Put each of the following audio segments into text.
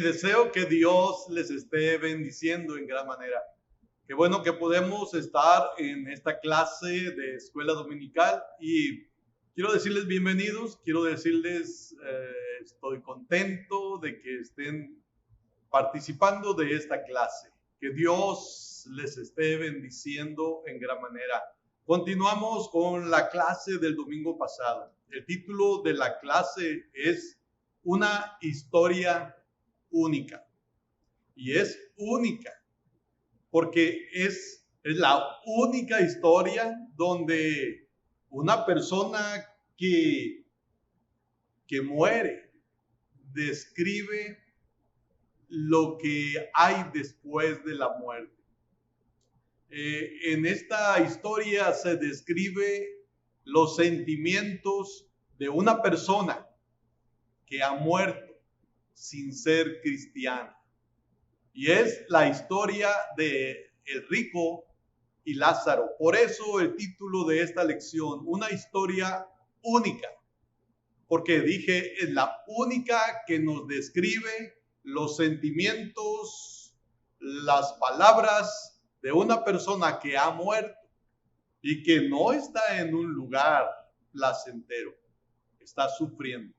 deseo que Dios les esté bendiciendo en gran manera. Qué bueno que podemos estar en esta clase de escuela dominical y quiero decirles bienvenidos, quiero decirles estoy contento de que estén participando de esta clase. Que Dios les esté bendiciendo en gran manera. Continuamos con la clase del domingo pasado. El título de la clase es Una historia única. Y es única porque es la única historia donde una persona que muere describe lo que hay después de la muerte. En esta historia se describe los sentimientos de una persona que ha muerto sin ser cristiana. Y es la historia de el rico y Lázaro. Por eso el título de esta lección, una historia única. Porque dije, es la única que nos describe los sentimientos, las palabras de una persona que ha muerto y que no está en un lugar placentero, está sufriendo.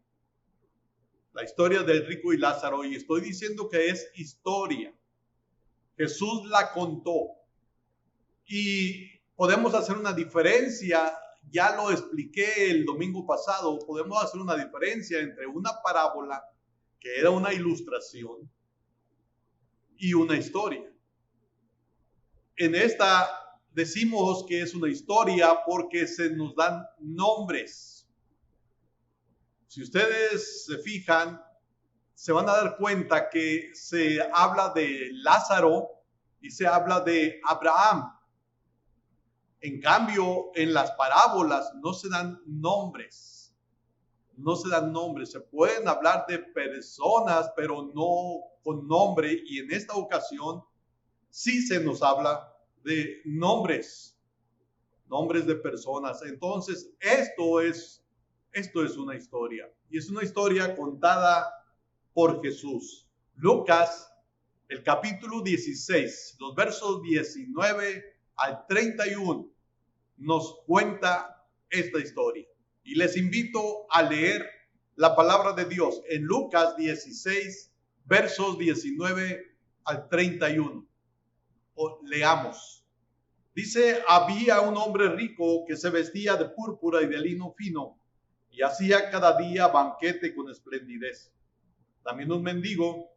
La historia del rico y Lázaro, y estoy diciendo que es historia. Jesús la contó y podemos hacer una diferencia, ya lo expliqué el domingo pasado, podemos hacer una diferencia entre una parábola, que era una ilustración, y una historia. En esta decimos que es una historia porque se nos dan nombres. Si ustedes se fijan, se van a dar cuenta que se habla de Lázaro y se habla de Abraham. En cambio, en las parábolas no se dan nombres. No se dan nombres. Se pueden hablar de personas, pero no con nombre. Y en esta ocasión sí se nos habla de nombres. Nombres de personas. Entonces, esto es una historia. Y es una historia contada por Jesús. Lucas, el capítulo 16, los versos 19 al 31, nos cuenta esta historia. Y les invito a leer la palabra de Dios en Lucas 16, versos 19 al 31. Leamos. Dice, había un hombre rico que se vestía de púrpura y de lino fino y hacía cada día banquete con esplendidez. También un mendigo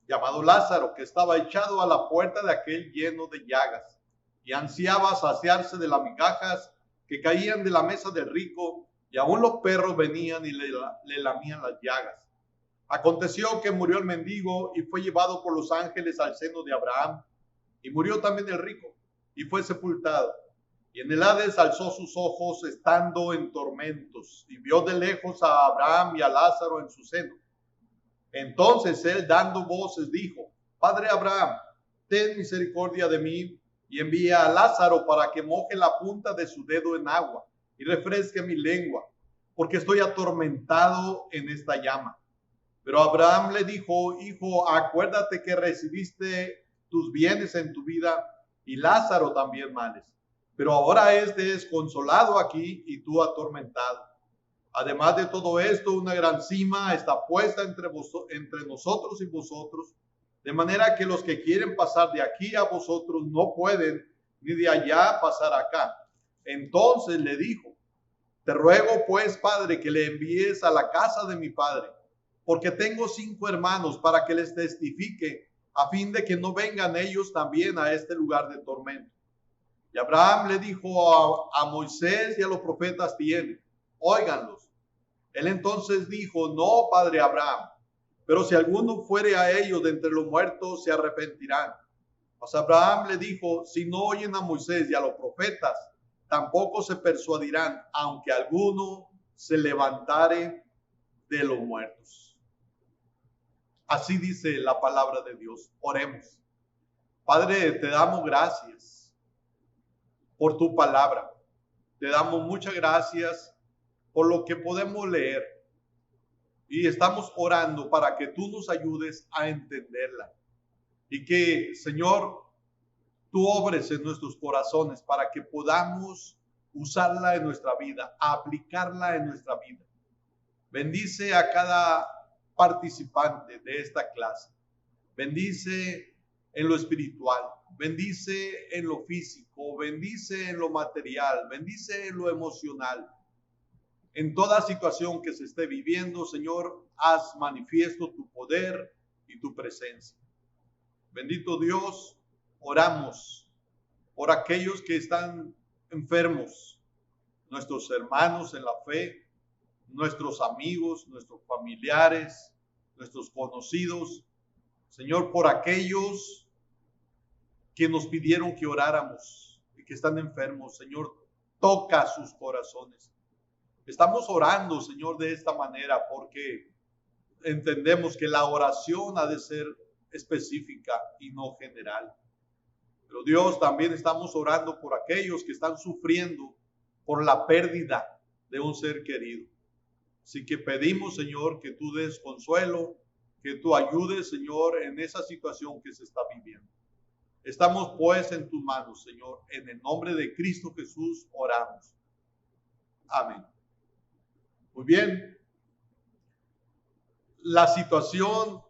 llamado Lázaro, que estaba echado a la puerta de aquel lleno de llagas, y ansiaba saciarse de las migajas que caían de la mesa del rico, y aún los perros venían y le lamían las llagas. Aconteció que murió el mendigo y fue llevado por los ángeles al seno de Abraham, y murió también el rico, y fue sepultado. Y en el Hades alzó sus ojos estando en tormentos, y vio de lejos a Abraham y a Lázaro en su seno. Entonces él, dando voces, dijo, Padre Abraham, ten misericordia de mí y envía a Lázaro para que moje la punta de su dedo en agua y refresque mi lengua, porque estoy atormentado en esta llama. Pero Abraham le dijo, hijo, acuérdate que recibiste tus bienes en tu vida y Lázaro también males. Pero ahora este es consolado aquí y tú atormentado. Además de todo esto, una gran cima está puesta entre nosotros y vosotros, de manera que los que quieren pasar de aquí a vosotros no pueden, ni de allá pasar acá. Entonces le dijo, te ruego pues, Padre, que le envíes a la casa de mi padre, porque tengo 5 hermanos para que les testifique, a fin de que no vengan ellos también a este lugar de tormento. Y Abraham le dijo a Moisés y a los profetas tienen, óiganlos. Él entonces dijo, no, padre Abraham, pero si alguno fuere a ellos de entre los muertos, se arrepentirán. Mas Abraham le dijo, si no oyen a Moisés y a los profetas, tampoco se persuadirán, aunque alguno se levantare de los muertos. Así dice la palabra de Dios. Oremos. Padre, te damos gracias por tu palabra. Te damos muchas gracias por lo que podemos leer. y estamos orando para que tú nos ayudes a entenderla. Y que, Señor, tú obres en nuestros corazones para que podamos usarla en nuestra vida, aplicarla en nuestra vida. Bendice a cada participante de esta clase. Bendice en lo espiritual, bendice en lo físico, bendice en lo material, bendice en lo emocional. En toda situación que se esté viviendo, Señor, haz manifiesto tu poder y tu presencia. Bendito Dios, oramos por aquellos que están enfermos, nuestros hermanos en la fe, nuestros amigos, nuestros familiares, nuestros conocidos. Señor, por aquellos que nos pidieron que oráramos y que están enfermos, Señor, toca sus corazones. Estamos orando, Señor, de esta manera porque entendemos que la oración ha de ser específica y no general. Pero Dios, también estamos orando por aquellos que están sufriendo por la pérdida de un ser querido. Así que pedimos, Señor, que tú des consuelo, que tú ayudes, Señor, en esa situación que se está viviendo. Estamos pues en tus manos, Señor. En el nombre de Cristo Jesús oramos. Amén. Muy bien. La situación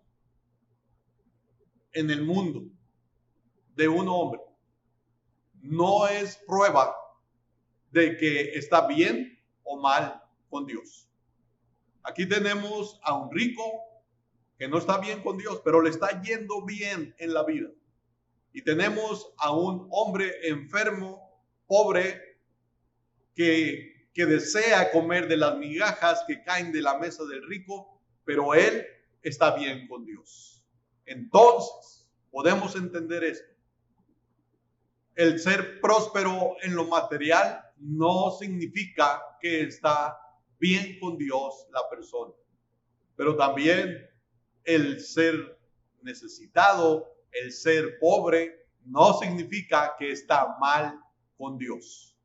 en el mundo de un hombre no es prueba de que está bien o mal con Dios. Aquí tenemos a un rico que no está bien con Dios, pero le está yendo bien en la vida. Y tenemos a un hombre enfermo, pobre, que desea comer de las migajas que caen de la mesa del rico, pero él está bien con Dios. Entonces, podemos entender esto. El ser próspero en lo material no significa que está bien con Dios la persona, pero también el ser necesitado, el ser pobre, no significa que está mal con Dios.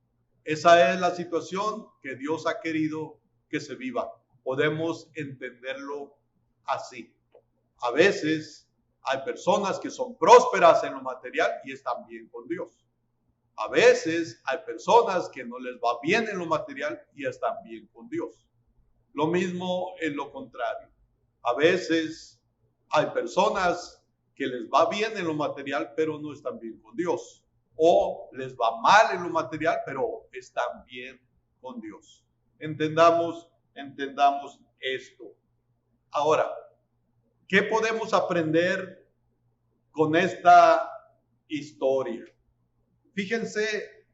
Esa es la situación que Dios ha querido que se viva. Podemos entenderlo así. A veces hay personas que son prósperas en lo material y están bien con Dios. A veces hay personas que no les va bien en lo material y están bien con Dios. Lo mismo en lo contrario. A veces hay personas que les va bien en lo material, pero no están bien con Dios. O les va mal en lo material, pero están bien con Dios. Entendamos esto. Ahora, ¿qué podemos aprender con esta historia? Fíjense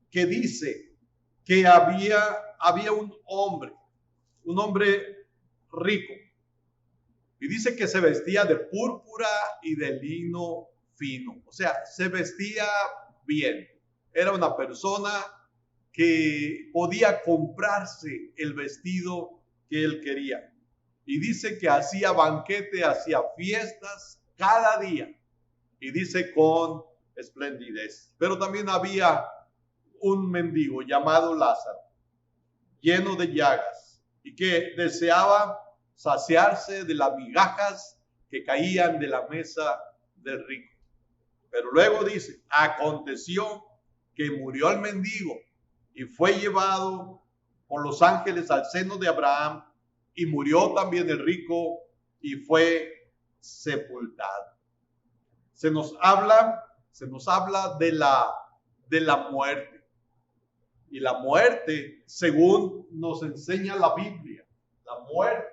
que dice que había un hombre rico, y dice que se vestía de púrpura y de lino fino. O sea, se vestía bien. Era una persona que podía comprarse el vestido que él quería. Y dice que hacía banquete, hacía fiestas cada día. Y dice con esplendidez. Pero también había un mendigo llamado Lázaro, lleno de llagas, y que deseaba saciarse de las migajas que caían de la mesa del rico. Pero luego dice, aconteció que murió el mendigo y fue llevado por los ángeles al seno de Abraham, y murió también el rico y fue sepultado. Se nos habla de la muerte. Y la muerte, según nos enseña la Biblia, la muerte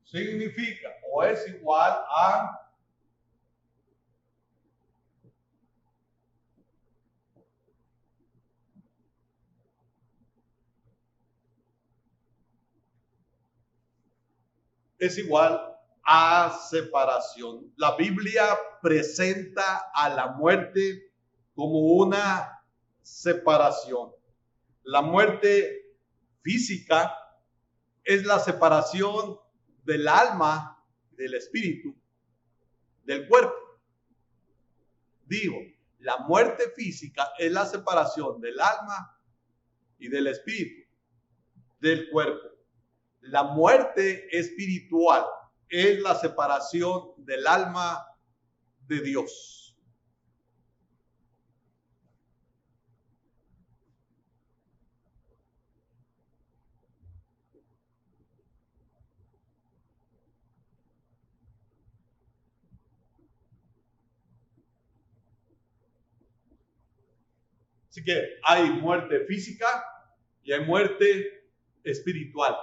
significa o es igual a separación. La Biblia presenta a la muerte como una separación. La muerte física es la separación del alma, del espíritu, del cuerpo. Digo, La muerte física es la separación del alma y del espíritu, del cuerpo. La muerte espiritual es la separación del alma de Dios. Así que hay muerte física y hay muerte espiritual.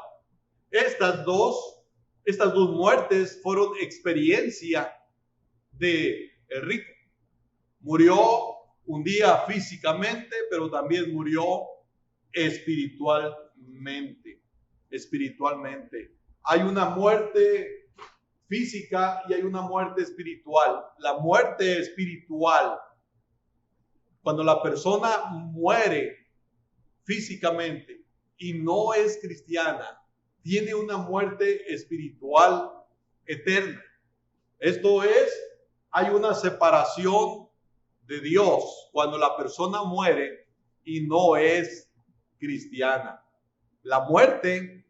Estas dos muertes fueron experiencia de el rico. Murió un día físicamente, pero también murió espiritualmente. Espiritualmente. Hay una muerte física y hay una muerte espiritual. La muerte espiritual, cuando la persona muere físicamente y no es cristiana, tiene una muerte espiritual eterna. Esto es, hay una separación de Dios cuando la persona muere y no es cristiana. La muerte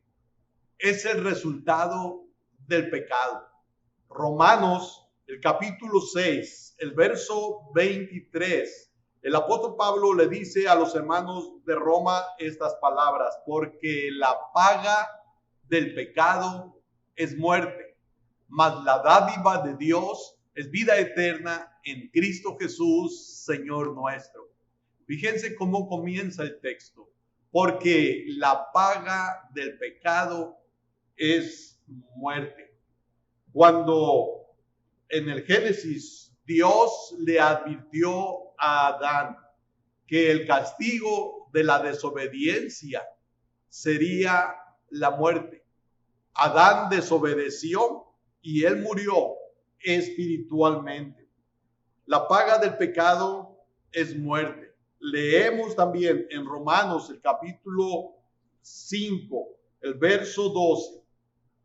es el resultado del pecado. Romanos, el capítulo 6, el verso 23. El apóstol Pablo le dice a los hermanos de Roma estas palabras: porque la paga del pecado es muerte, mas la dádiva de Dios es vida eterna en Cristo Jesús, Señor nuestro. Fíjense cómo comienza el texto: porque la paga del pecado es muerte. Cuando en el Génesis Dios le advirtió a Adán que el castigo de la desobediencia sería la muerte, Adán desobedeció y él murió espiritualmente. La paga del pecado es muerte. Leemos también en Romanos el capítulo 5, el verso 12.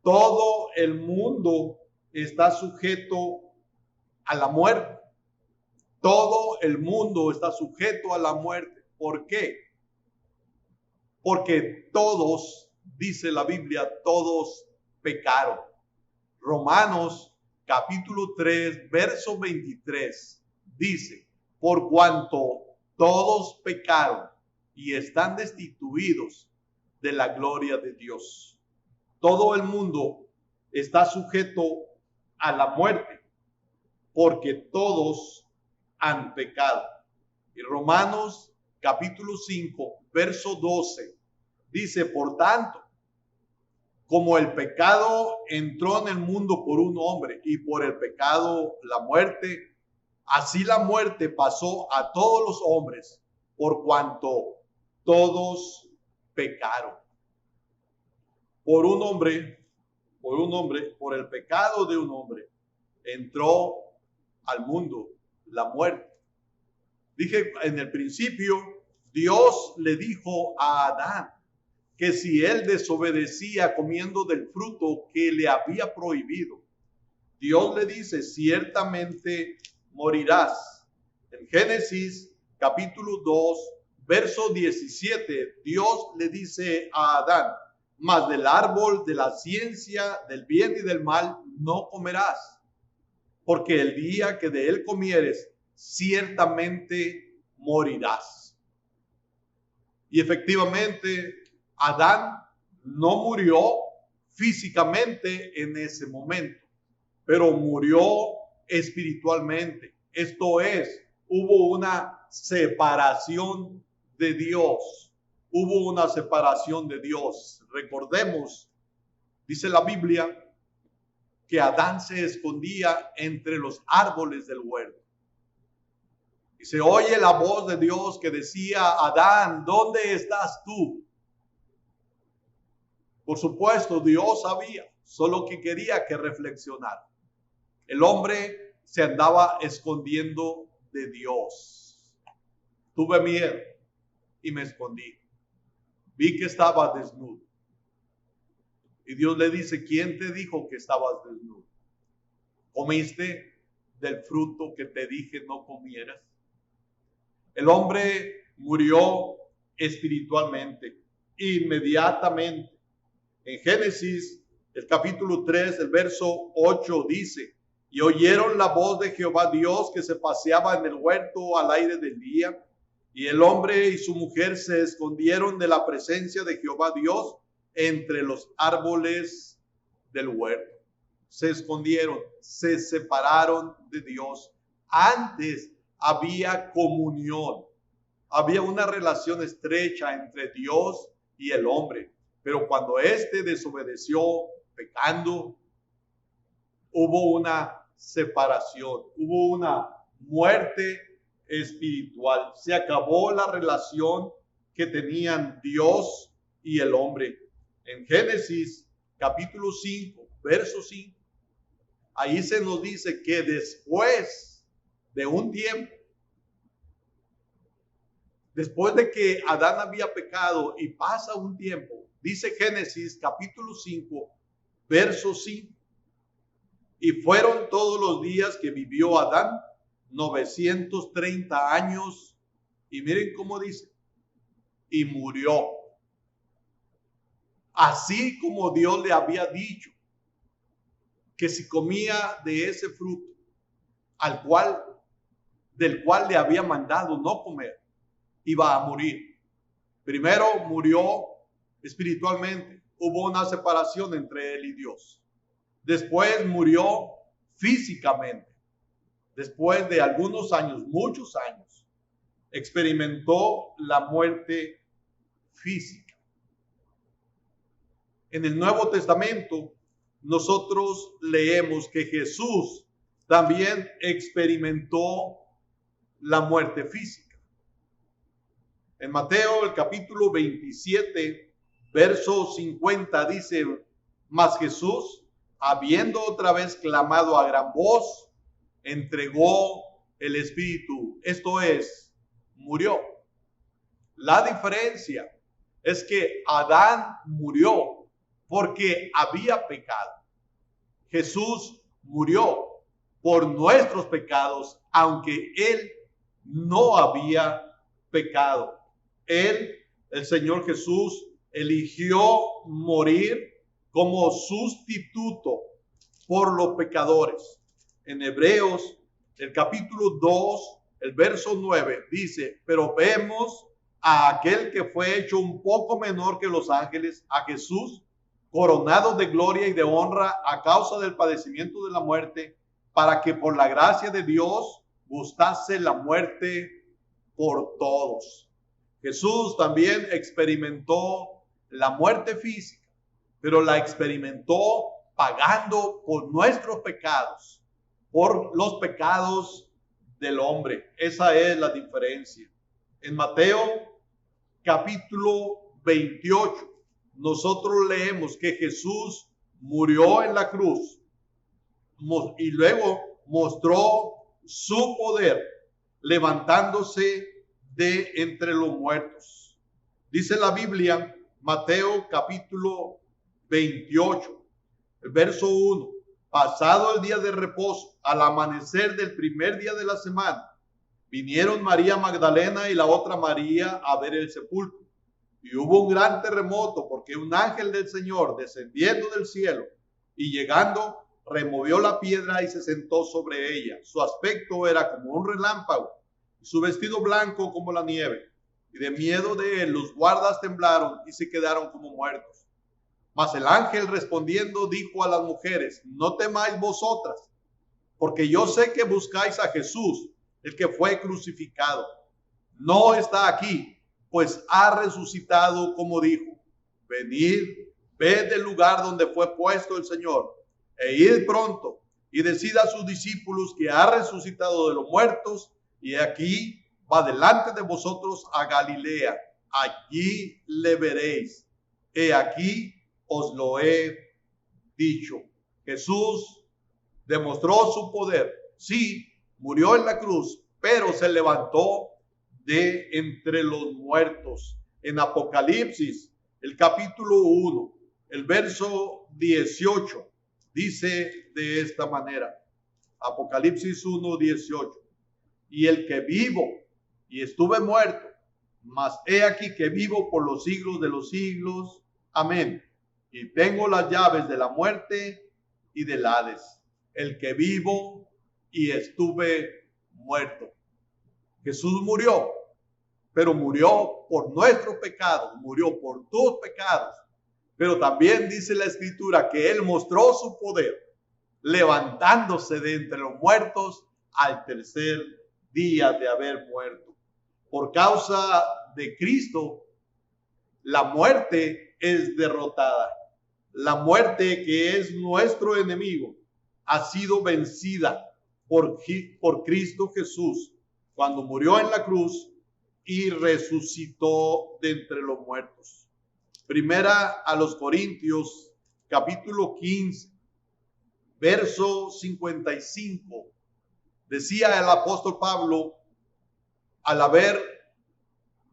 Todo el mundo está sujeto a la muerte. Todo el mundo está sujeto a la muerte. ¿Por qué? Porque todos, dice la Biblia, todos pecaron. Romanos capítulo 3, verso 23 dice: por cuanto todos pecaron y están destituidos de la gloria de Dios. Todo el mundo está sujeto a la muerte porque todos han pecado. Y Romanos capítulo 5, verso 12 dice: por tanto, como el pecado entró en el mundo por un hombre y por el pecado la muerte, así la muerte pasó a todos los hombres por cuanto todos pecaron. Por el pecado de un hombre, entró al mundo la muerte. Dije en el principio, Dios le dijo a Adán que si él desobedecía comiendo del fruto que le había prohibido, Dios le dice: ciertamente morirás. En Génesis capítulo 2, verso 17, Dios le dice a Adán: mas del árbol de la ciencia del bien y del mal no comerás, porque el día que de él comieres, ciertamente morirás. Y efectivamente, Adán no murió físicamente en ese momento, pero murió espiritualmente. Esto es, hubo una separación de Dios. Hubo una separación de Dios. Recordemos, dice la Biblia, que Adán se escondía entre los árboles del huerto. Y se oye la voz de Dios que decía: Adán, ¿dónde estás tú? Por supuesto, Dios sabía, solo que quería que reflexionara. El hombre se andaba escondiendo de Dios. Tuve miedo y me escondí. Vi que estaba desnudo. Y Dios le dice: ¿quién te dijo que estabas desnudo? ¿Comiste del fruto que te dije no comieras? El hombre murió espiritualmente, inmediatamente. En Génesis, el capítulo 3, el verso 8 dice: y oyeron la voz de Jehová Dios que se paseaba en el huerto al aire del día, y el hombre y su mujer se escondieron de la presencia de Jehová Dios entre los árboles del huerto. Se escondieron, se separaron de Dios. Antes había comunión, había una relación estrecha entre Dios y el hombre, pero cuando éste desobedeció, pecando, hubo una separación, hubo una muerte espiritual. Se acabó la relación que tenían Dios y el hombre. En Génesis capítulo 5, verso 5, ahí se nos dice que después de un tiempo, después de que Adán había pecado y pasa un tiempo, dice Génesis capítulo 5, verso 5, y fueron todos los días que vivió Adán 930 años, y miren cómo dice, y murió, así como Dios le había dicho que si comía de ese fruto del cual le había mandado no comer, iba a morir. Primero murió espiritualmente, hubo una separación entre él y Dios. Después murió físicamente. Después de algunos años, muchos años, experimentó la muerte física. En el Nuevo Testamento, nosotros leemos que Jesús también experimentó la muerte física. En Mateo, el capítulo 27, verso 50, dice: mas Jesús, habiendo otra vez clamado a gran voz, entregó el espíritu, esto es, murió. La diferencia es que Adán murió porque había pecado. Jesús murió por nuestros pecados, aunque él no había pecado. Él, el Señor Jesús, eligió morir como sustituto por los pecadores. En Hebreos, el capítulo 2, el verso 9, dice: pero vemos a aquel que fue hecho un poco menor que los ángeles, a Jesús, coronado de gloria y de honra a causa del padecimiento de la muerte, para que por la gracia de Dios gustase la muerte por todos. Jesús también experimentó la muerte física, pero la experimentó pagando por nuestros pecados, por los pecados del hombre. Esa es la diferencia. En Mateo capítulo 28, nosotros leemos que Jesús murió en la cruz y luego mostró su poder levantándose de entre los muertos. Dice la Biblia, Mateo capítulo 28, el verso 1: pasado el día de reposo, al amanecer del primer día de la semana, vinieron María Magdalena y la otra María a ver el sepulcro. Y hubo un gran terremoto, porque un ángel del Señor, descendiendo del cielo y llegando, removió la piedra y se sentó sobre ella. Su aspecto era como un relámpago, y su vestido blanco como la nieve. Y de miedo de él, los guardas temblaron y se quedaron como muertos. Mas el ángel respondiendo dijo a las mujeres: no temáis vosotras, porque yo sé que buscáis a Jesús, el que fue crucificado. No está aquí, pues ha resucitado como dijo. Venid, ved el lugar donde fue puesto el Señor, e id pronto, y decid a sus discípulos que ha resucitado de los muertos, y aquí va delante de vosotros a Galilea. Allí le veréis. He aquí os lo he dicho. Jesús demostró su poder. Sí, murió en la cruz, pero se levantó de entre los muertos. En Apocalipsis, el capítulo 1, el verso 18, dice de esta manera. Apocalipsis 1, 18. Y el que vivo y estuve muerto, mas he aquí que vivo por los siglos de los siglos. Amén. Y tengo las llaves de la muerte y del Hades. El que vivo y estuve muerto. Jesús murió, pero murió por nuestros pecados, murió por tus pecados. Pero también dice la Escritura que Él mostró su poder, levantándose de entre los muertos al tercer día de haber muerto. Por causa de Cristo, la muerte es derrotada. La muerte, que es nuestro enemigo, ha sido vencida por Cristo Jesús cuando murió en la cruz y resucitó de entre los muertos. Primera a los Corintios, capítulo 15, verso 55. Decía el apóstol Pablo, al haber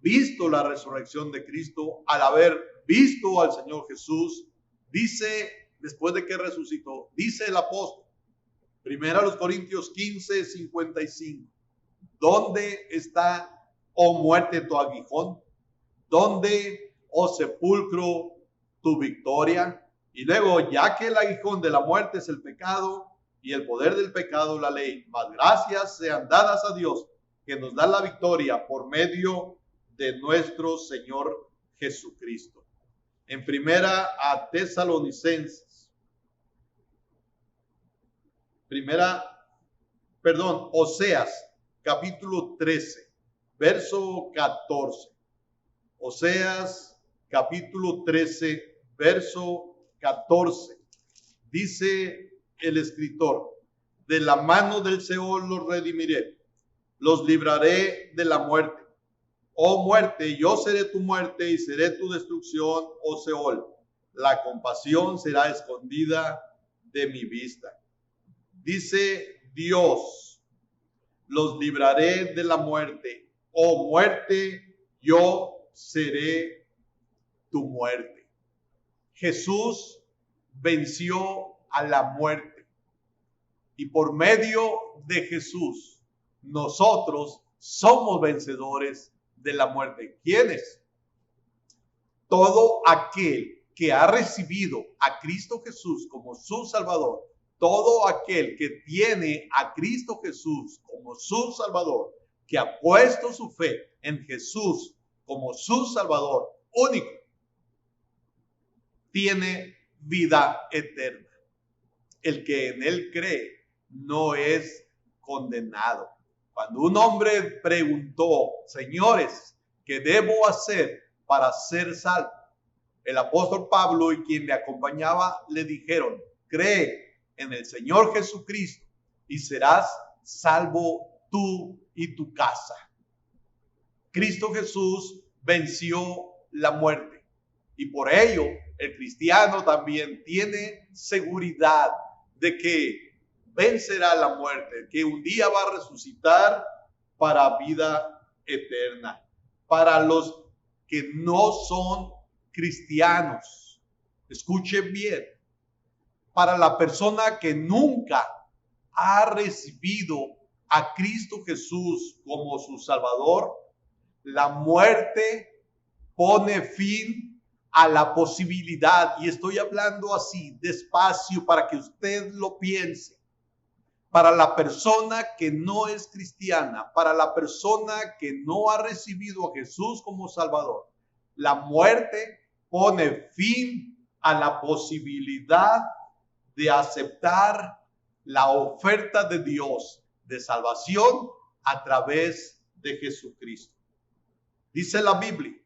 visto la resurrección de Cristo, al haber visto al Señor Jesús, dice, después de que resucitó, dice el apóstol, primero a los Corintios 15, 55, ¿dónde está, oh muerte, tu aguijón? ¿Dónde, oh sepulcro, tu victoria? Y luego, ya que el aguijón de la muerte es el pecado y el poder del pecado la ley, mas gracias sean dadas a Dios que nos da la victoria por medio de nuestro Señor Jesucristo. En primera a Tesalonicenses, Oseas, capítulo 13, verso 14. Oseas, capítulo 13, verso 14. Dice el escritor, de la mano del Seol los redimiré, los libraré de la muerte. Oh muerte, yo seré tu muerte y seré tu destrucción, oh Seol. La compasión será escondida de mi vista. Dice Dios, los libraré de la muerte. Oh muerte, yo seré tu muerte. Jesús venció a la muerte. Y por medio de Jesús, nosotros somos vencedores de la muerte. ¿Quiénes? Todo aquel que ha recibido a Cristo Jesús como su Salvador, todo aquel que tiene a Cristo Jesús como su Salvador, que ha puesto su fe en Jesús como su Salvador único, tiene vida eterna. El que en él cree no es condenado. Cuando un hombre preguntó, señores, ¿qué debo hacer para ser salvo? El apóstol Pablo y quien le acompañaba le dijeron, cree en el Señor Jesucristo y serás salvo tú y tu casa. Cristo Jesús venció la muerte y por ello el cristiano también tiene seguridad de que vencerá la muerte, que un día va a resucitar para vida eterna. Para los que no son cristianos, escuchen bien, para la persona que nunca ha recibido a Cristo Jesús como su Salvador, la muerte pone fin a la posibilidad, y estoy hablando así, despacio, para que usted lo piense. Para la persona que no es cristiana, para la persona que no ha recibido a Jesús como Salvador, la muerte pone fin a la posibilidad de aceptar la oferta de Dios de salvación a través de Jesucristo. Dice la Biblia,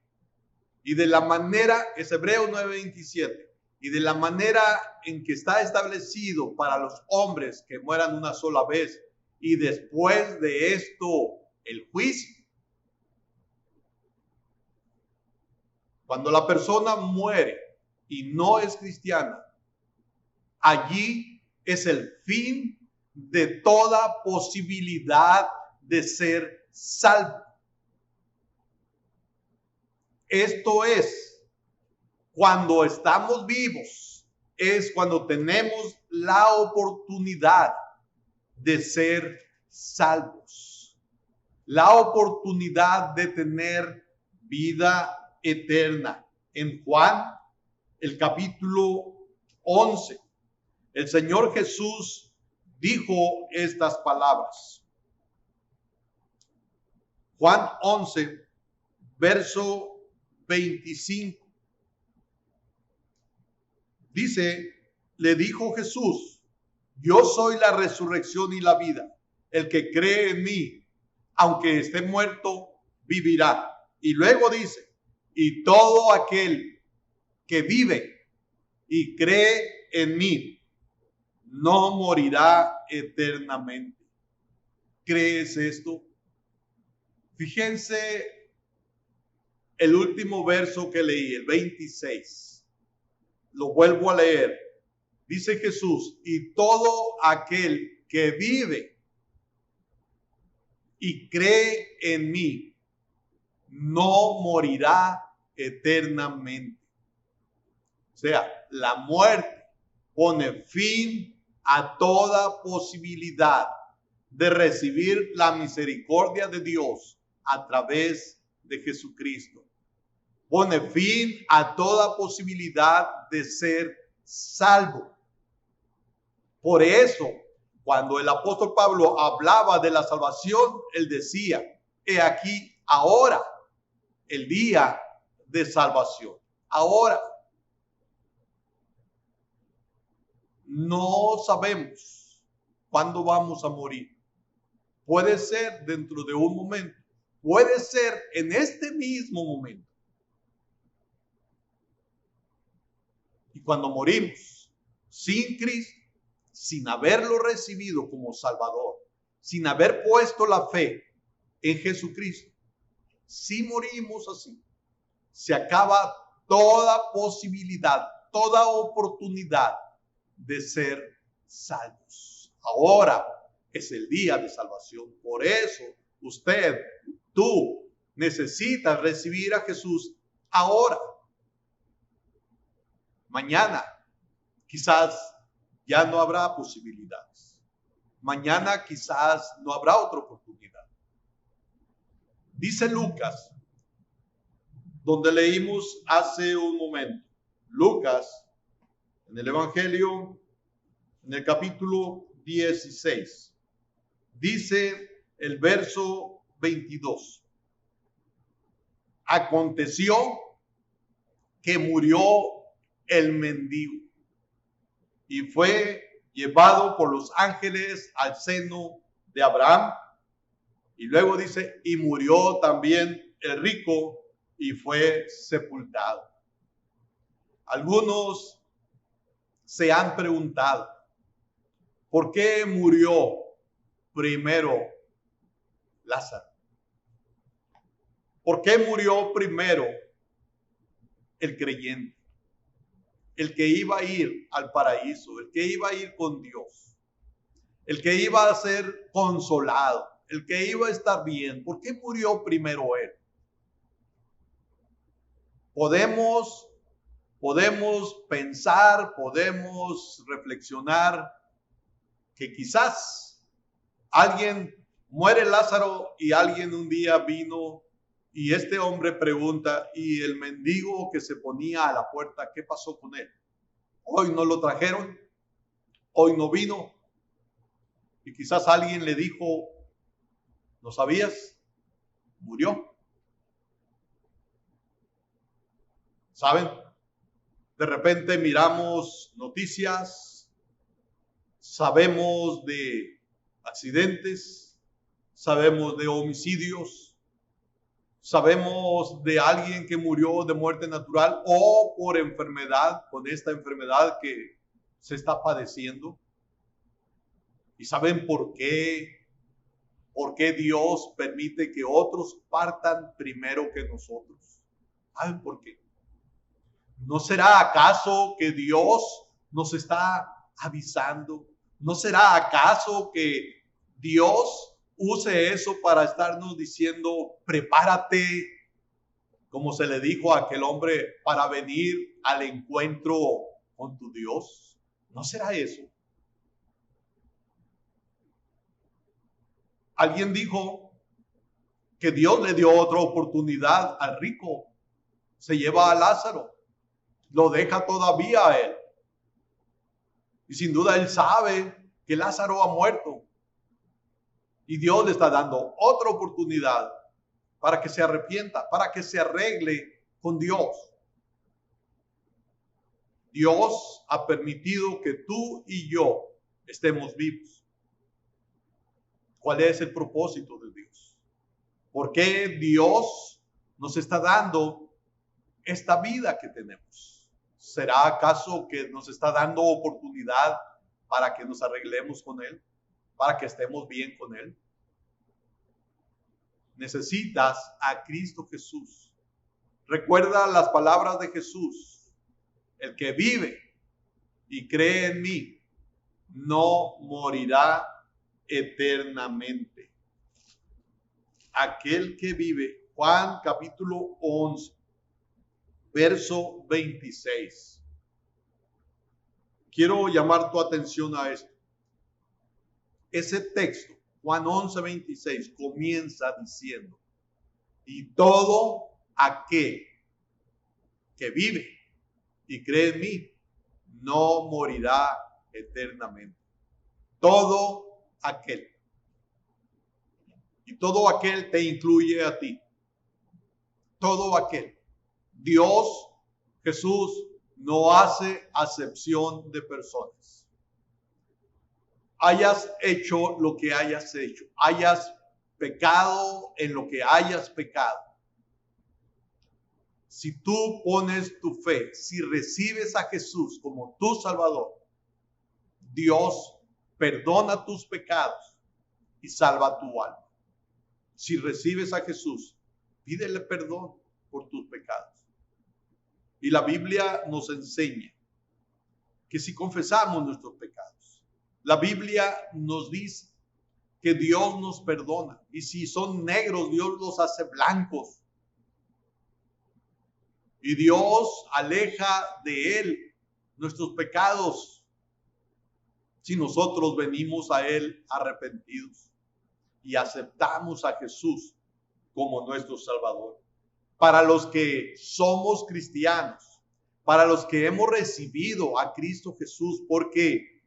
y de la manera, es Hebreos 9:27, y de la manera en que está establecido para los hombres que mueran una sola vez y después de esto el juicio. Cuando la persona muere y no es cristiana, allí es el fin de toda posibilidad de ser salvo. Esto es, cuando estamos vivos, es cuando tenemos la oportunidad de ser salvos. la oportunidad de tener vida eterna. En Juan, el capítulo 11, el Señor Jesús dijo estas palabras. Juan 11, verso 25. Dice, le dijo Jesús, yo soy la resurrección y la vida. El que cree en mí, aunque esté muerto, vivirá. Y luego dice, y todo aquel que vive y cree en mí, no morirá eternamente. ¿Crees esto? Fíjense el último verso que leí, el 26. Lo vuelvo a leer. Dice Jesús, y todo aquel que vive y cree en mí, no morirá eternamente. O sea, la muerte pone fin a toda posibilidad de recibir la misericordia de Dios a través de Jesucristo. Pone fin a toda posibilidad de ser salvo. Por eso, cuando el apóstol Pablo hablaba de la salvación, él decía, he aquí ahora el día de salvación. Ahora, no sabemos cuándo vamos a morir. Puede ser dentro de un momento, puede ser en este mismo momento. Y cuando morimos sin Cristo, sin haberlo recibido como Salvador, sin haber puesto la fe en Jesucristo, si morimos así, se acaba toda posibilidad, toda oportunidad de ser salvos. Ahora es el día de salvación. Por eso usted, tú, necesitas recibir a Jesús ahora. Mañana quizás ya no habrá posibilidades. Mañana quizás no habrá otra oportunidad. Dice Lucas, donde leímos hace un momento. Lucas, en el Evangelio, en el capítulo 16, dice el verso 22. Aconteció que murió el mendigo y fue llevado por los ángeles al seno de Abraham. Y luego dice, y murió también el rico y fue sepultado. Algunos se han preguntado, ¿por qué murió primero Lázaro? ¿Por qué murió primero el creyente? El que iba a ir al paraíso, el que iba a ir con Dios, el que iba a ser consolado, el que iba a estar bien. ¿Por qué murió primero él? Podemos pensar, podemos reflexionar que quizás alguien muere Lázaro y alguien un día vino y este hombre pregunta, ¿y el mendigo que se ponía a la puerta, qué pasó con él? Hoy no lo trajeron, hoy no vino. Y quizás alguien le dijo, ¿no sabías? Murió. ¿Saben? De repente miramos noticias, sabemos de accidentes, sabemos de homicidios, sabemos de alguien que murió de muerte natural o por enfermedad, con esta enfermedad que se está padeciendo. ¿Y saben por qué? ¿Por qué Dios permite que otros partan primero que nosotros? ¿Saben por qué? ¿No será acaso que Dios nos está avisando? ¿No será acaso que Dios use eso para estarnos diciendo, prepárate, como se le dijo a aquel hombre, para venir al encuentro con tu Dios? ¿No será eso? Alguien dijo que Dios le dio otra oportunidad al rico. Se lleva a Lázaro, lo deja todavía a él. Y sin duda él sabe que Lázaro ha muerto. Y Dios le está dando otra oportunidad para que se arrepienta, para que se arregle con Dios. Dios ha permitido que tú y yo estemos vivos. ¿Cuál es el propósito de Dios? ¿Por qué Dios nos está dando esta vida que tenemos? ¿Será acaso que nos está dando oportunidad para que nos arreglemos con Él? ¿Para que estemos bien con Él? Necesitas a Cristo Jesús. Recuerda las palabras de Jesús. El que vive y cree en mí no morirá eternamente. Aquel que vive, Juan capítulo 11, verso 26. Quiero llamar tu atención a esto. Ese texto, Juan 11, 26, comienza diciendo, y todo aquel que vive y cree en mí no morirá eternamente. Todo aquel. Y todo aquel te incluye a ti. Todo aquel. Dios, Jesús, no hace acepción de personas. Hayas hecho lo que hayas hecho. Hayas pecado en lo que hayas pecado. Si tú pones tu fe, si recibes a Jesús como tu Salvador, Dios perdona tus pecados y salva tu alma. Si recibes a Jesús, pídele perdón por tus pecados. Y la Biblia nos enseña que si confesamos nuestros pecados, la Biblia nos dice que Dios nos perdona. Y si son negros, Dios los hace blancos. Y Dios aleja de Él nuestros pecados si nosotros venimos a Él arrepentidos y aceptamos a Jesús como nuestro Salvador. Para los que somos cristianos, para los que hemos recibido a Cristo Jesús, porque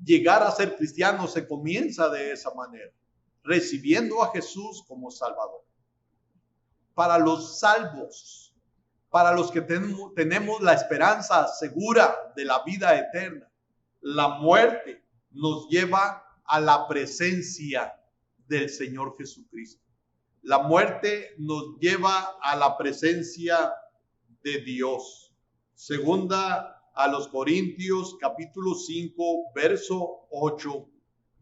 llegar a ser cristiano se comienza de esa manera, recibiendo a Jesús como Salvador. Para los salvos, para los que tenemos la esperanza segura de la vida eterna, la muerte nos lleva a la presencia del Señor Jesucristo. La muerte nos lleva a la presencia de Dios. Segunda a los Corintios, capítulo 5, verso 8,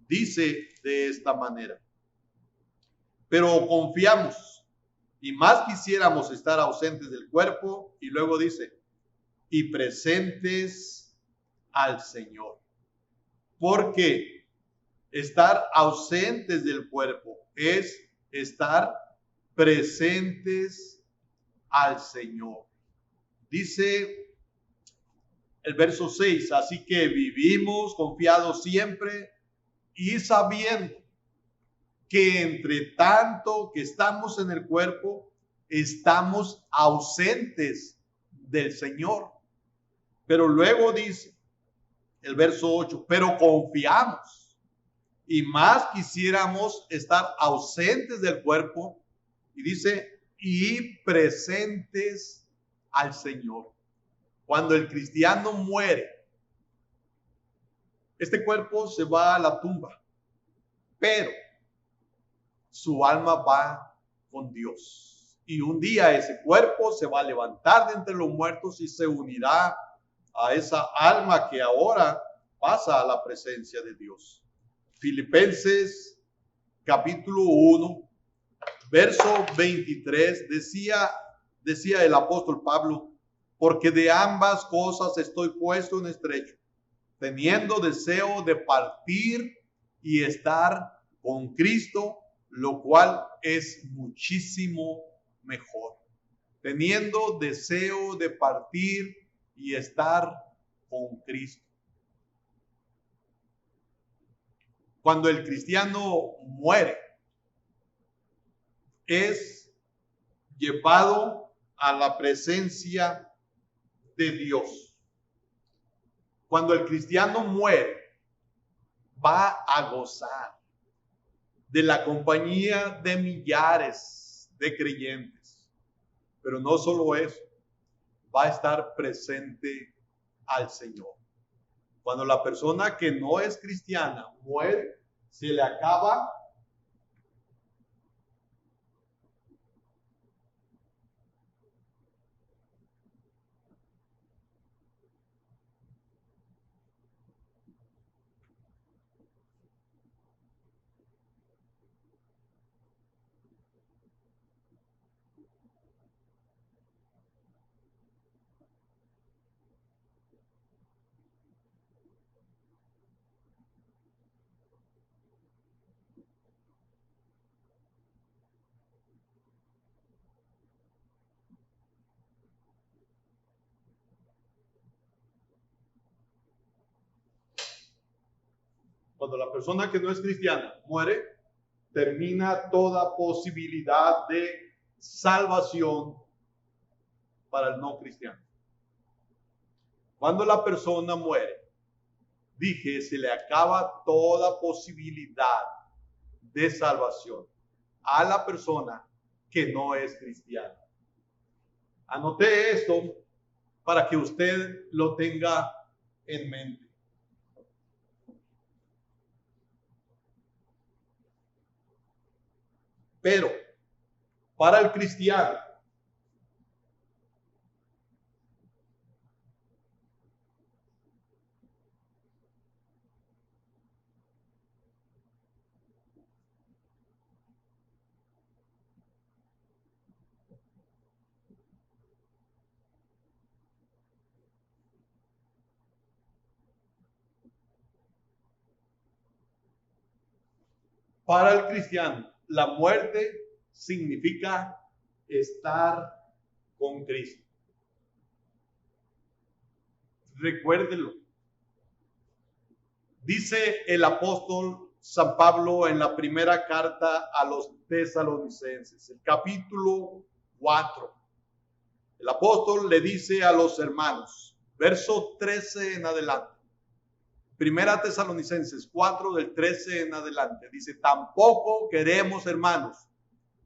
dice de esta manera: pero confiamos y más quisiéramos estar ausentes del cuerpo, y luego dice, y presentes al Señor. Porque estar ausentes del cuerpo es estar presentes al Señor. Dice el verso 6, así que vivimos confiados siempre y sabiendo que entre tanto que estamos en el cuerpo, estamos ausentes del Señor. Pero luego dice el verso 8, pero confiamos y más quisiéramos estar ausentes del cuerpo, y dice, y presentes al Señor. Cuando el cristiano muere, este cuerpo se va a la tumba, pero su alma va con Dios. Y un día ese cuerpo se va a levantar de entre los muertos y se unirá a esa alma que ahora pasa a la presencia de Dios. Filipenses capítulo 1, verso 23, decía el apóstol Pablo, porque de ambas cosas estoy puesto en estrecho, teniendo deseo de partir y estar con Cristo, lo cual es muchísimo mejor. Teniendo deseo de partir y estar con Cristo. Cuando el cristiano muere, es llevado a la presencia de Dios. Cuando el cristiano muere, va a gozar de la compañía de millares de creyentes. Pero no solo eso, va a estar presente al Señor. Cuando la persona que no es cristiana muere, se le acaba cuando la persona que no es cristiana muere, termina toda posibilidad de salvación para el no cristiano. Cuando la persona muere, dije, se le acaba toda posibilidad de salvación a la persona que no es cristiana. Anoté esto para que usted lo tenga en mente. Pero para el cristiano, la muerte significa estar con Cristo. Recuérdelo. Dice el apóstol San Pablo en la primera carta a los tesalonicenses, el capítulo 4. El apóstol le dice a los hermanos, verso 13 en adelante. Primera Tesalonicenses 4 del 13 en adelante. Dice, tampoco queremos, hermanos,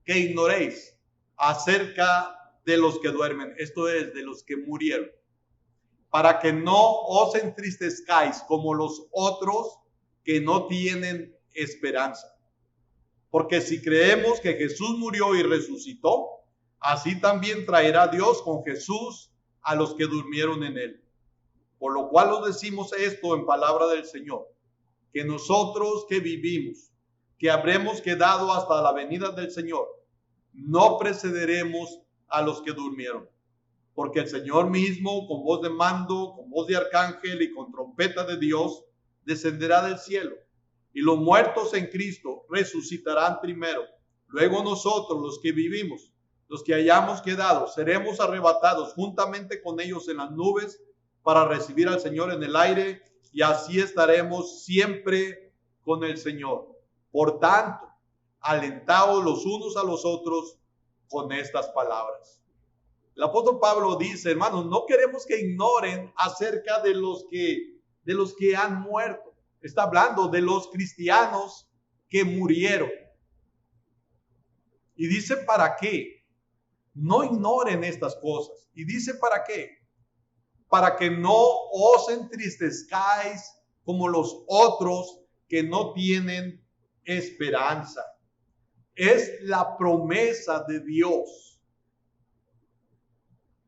que ignoréis acerca de los que duermen. Esto es, de los que murieron. Para que no os entristezcáis como los otros que no tienen esperanza. Porque si creemos que Jesús murió y resucitó, así también traerá Dios con Jesús a los que durmieron en él. Por lo cual os decimos esto en palabra del Señor, que nosotros que vivimos, que habremos quedado hasta la venida del Señor, no precederemos a los que durmieron. Porque el Señor mismo, con voz de mando, con voz de arcángel y con trompeta de Dios, descenderá del cielo. Y los muertos en Cristo resucitarán primero. Luego nosotros, los que vivimos, los que hayamos quedado, seremos arrebatados juntamente con ellos en las nubes para recibir al Señor en el aire, y así estaremos siempre con el Señor. Por tanto, alentaos los unos a los otros con estas palabras. El apóstol Pablo dice, hermanos, no queremos que ignoren acerca de los que han muerto. Está hablando de los cristianos que murieron. Y dice, ¿para qué? No ignoren estas cosas. Y dice, ¿para qué? Para que no os entristezcáis como los otros que no tienen esperanza. Es la promesa de Dios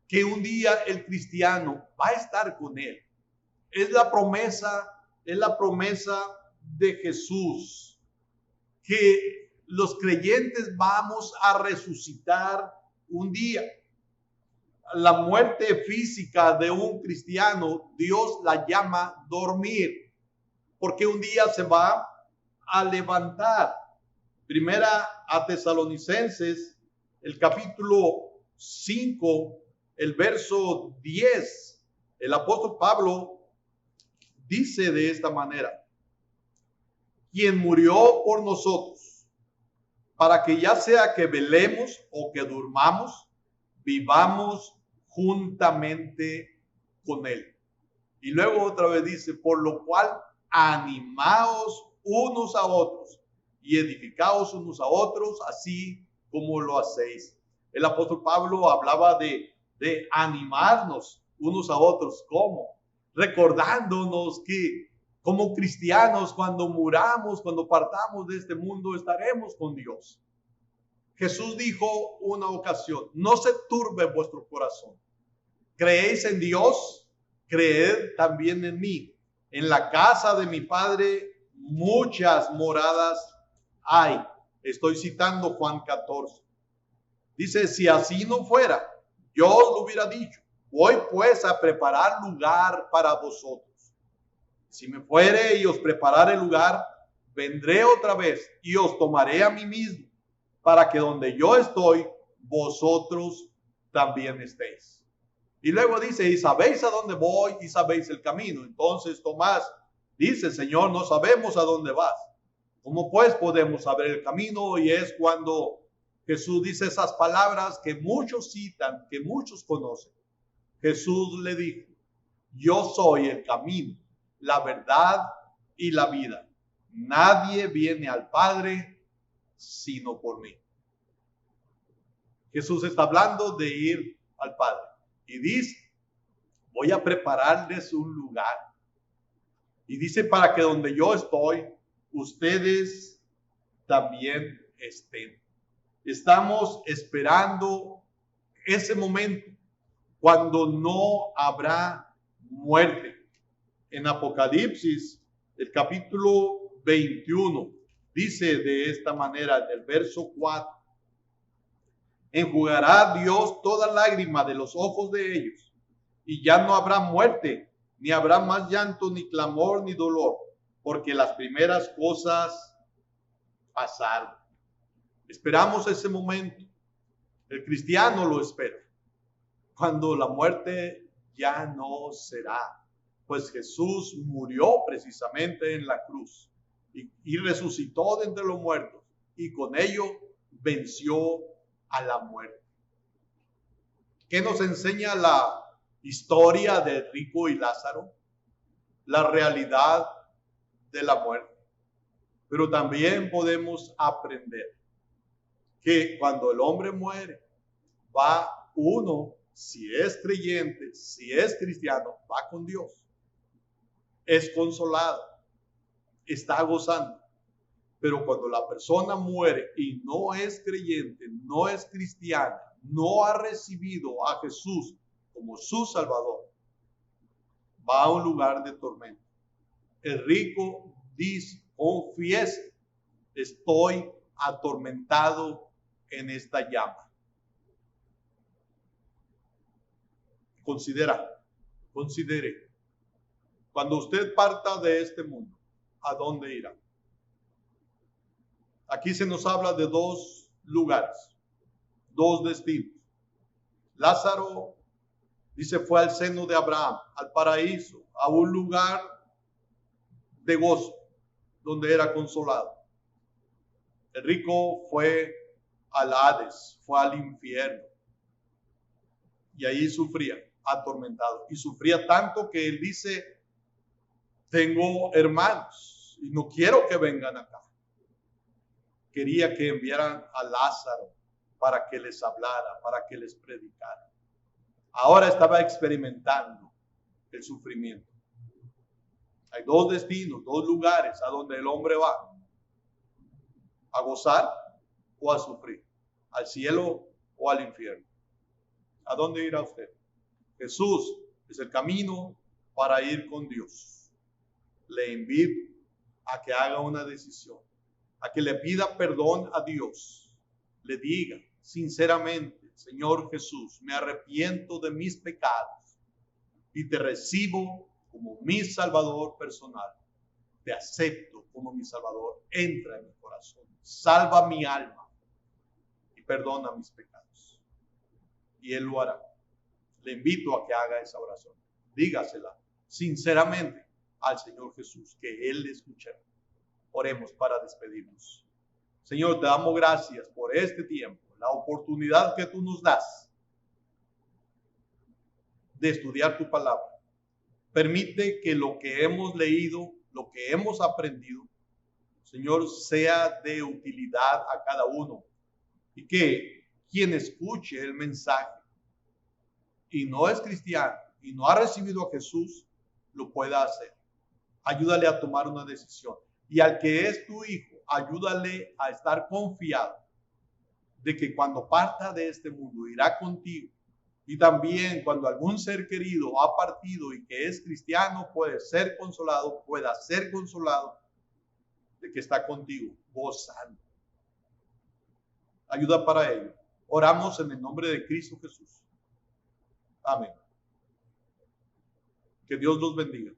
que un día el cristiano va a estar con él. Es la promesa de Jesús, que los creyentes vamos a resucitar un día. La muerte física de un cristiano, Dios la llama dormir, porque un día se va a levantar. Primera a Tesalonicenses, el capítulo 5, el verso 10, el apóstol Pablo dice de esta manera, quien murió por nosotros, para que ya sea que velemos o que durmamos, vivamos juntamente con Él. Y luego otra vez dice, por lo cual animaos unos a otros y edificaos unos a otros, así como lo hacéis. El apóstol Pablo hablaba de animarnos unos a otros. ¿Cómo? Recordándonos que como cristianos, cuando muramos, cuando partamos de este mundo, estaremos con Dios. Jesús dijo una ocasión, no se turbe vuestro corazón. ¿Creéis en Dios? Creed también en mí. En la casa de mi Padre muchas moradas hay. Estoy citando Juan 14. Dice, si así no fuera, yo os lo hubiera dicho. Voy pues a preparar lugar para vosotros. Si me fuere y os preparare lugar, vendré otra vez y os tomaré a mí mismo, para que donde yo estoy, vosotros también estéis. Y luego dice, y sabéis a dónde voy y sabéis el camino. Entonces Tomás dice, Señor, no sabemos a dónde vas. ¿Cómo pues podemos saber el camino? Y es cuando Jesús dice esas palabras que muchos citan, que muchos conocen. Jesús le dijo, yo soy el camino, la verdad y la vida. Nadie viene al Padre sino por mí. Jesús está hablando de ir al Padre y dice, voy a prepararles un lugar. Y dice, para que donde yo estoy, ustedes también estén. Estamos esperando ese momento cuando no habrá muerte. En Apocalipsis, el capítulo 21, dice de esta manera, del verso 4, enjugará Dios toda lágrima de los ojos de ellos, y ya no habrá muerte, ni habrá más llanto, ni clamor, ni dolor, porque las primeras cosas pasaron. Esperamos ese momento. El cristiano lo espera. Cuando la muerte ya no será. Pues Jesús murió precisamente en la cruz y resucitó de entre los muertos. Y con ello venció a la muerte. ¿Qué nos enseña la historia de Rico y Lázaro? La realidad de la muerte. Pero también podemos aprender que cuando el hombre muere, va uno, si es creyente, si es cristiano, va con Dios. Es consolado, está gozando. Pero cuando la persona muere y no es creyente, no es cristiana, no ha recibido a Jesús como su Salvador, va a un lugar de tormento. El rico dice, confiese, estoy atormentado en esta llama. Considere, cuando usted parta de este mundo, ¿a dónde irá? Aquí se nos habla de dos lugares, dos destinos. Lázaro, dice, fue al seno de Abraham, al paraíso, a un lugar de gozo, donde era consolado. El rico fue al Hades, fue al infierno, y allí sufría, atormentado, y sufría tanto que él dice, tengo hermanos, y no quiero que vengan acá. Quería que enviaran a Lázaro para que les hablara, para que les predicara. Ahora estaba experimentando el sufrimiento. Hay dos destinos, dos lugares a donde el hombre va. A gozar o a sufrir. Al cielo o al infierno. ¿A dónde irá usted? Jesús es el camino para ir con Dios. Le invito a que haga una decisión. A que le pida perdón a Dios. Le diga sinceramente, Señor Jesús, me arrepiento de mis pecados y te recibo como mi Salvador personal. Te acepto como mi Salvador. Entra en mi corazón. Salva mi alma y perdona mis pecados. Y Él lo hará. Le invito a que haga esa oración. Dígasela sinceramente al Señor Jesús, que Él le escuchará. Oremos para despedirnos. Señor, te damos gracias por este tiempo, la oportunidad que tú nos das de estudiar tu palabra. Permite que lo que hemos leído, lo que hemos aprendido, Señor, sea de utilidad a cada uno. Y que quien escuche el mensaje y no es cristiano y no ha recibido a Jesús, lo pueda hacer. Ayúdale a tomar una decisión. Y al que es tu hijo, ayúdale a estar confiado de que cuando parta de este mundo irá contigo. Y también cuando algún ser querido ha partido y que es cristiano, pueda ser consolado de que está contigo, gozando. Ayuda para ello. Oramos en el nombre de Cristo Jesús. Amén. Que Dios los bendiga.